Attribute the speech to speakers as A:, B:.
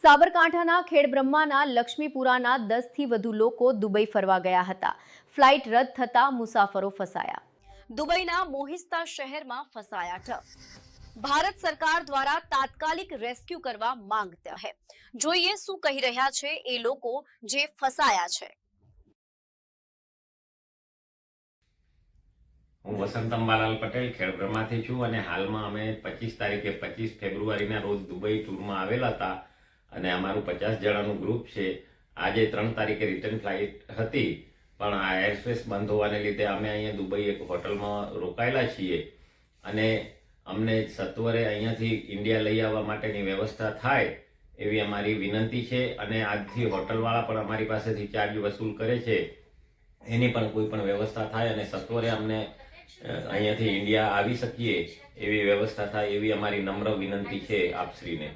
A: સાબરકાંઠાના ખેડબ્રહ્માના લક્ષ્મીપુરાના 10 થી વધુ લોકો દુબઈ ફરવા ગયા હતા। ફ્લાઇટ રદ થતા મુસાફરો ફસાયા। દુબઈના મોહિસ્તા શહેરમાં ફસાયા ઠપ। ભારત સરકાર દ્વારા તાત્કાલિક રેસ્ક્યુ કરવા માંગ છે। જોઈએ શું કહી રહ્યા છે એ લોકો જે ફસાયા છે।
B: હું વસંત અંબાલાલ પટેલ ખેડબ્રહ્માથી છું અને હાલમાં અમે 25 ફેબ્રુઆરીના રોજ દુબઈ ટૂરમાં આવેલા હતા અને અમારું 50 જણાનું ગ્રુપ છે। આજે 3 તારીખે રિટર્ન ફ્લાઇટ હતી, પણ આ એરસ્પેસ બંધ હોવાને લીધે અમે અહીંયા દુબઈ એક હોટલમાં રોકાયેલા છીએ અને અમને સત્વરે અહીંયાથી ઇન્ડિયા લઈ આવવા માટેની વ્યવસ્થા થાય એવી અમારી વિનંતી છે। અને આજથી હોટલવાળા પણ અમારી પાસેથી ચાર્જ વસૂલ કરે છે, એની પણ કોઈ પણ વ્યવસ્થા થાય અને સત્વરે અમને અહીંયાથી ઇન્ડિયા આવી શકીએ એવી વ્યવસ્થા થાય એવી અમારી નમ્ર વિનંતી છે આપશ્રીને।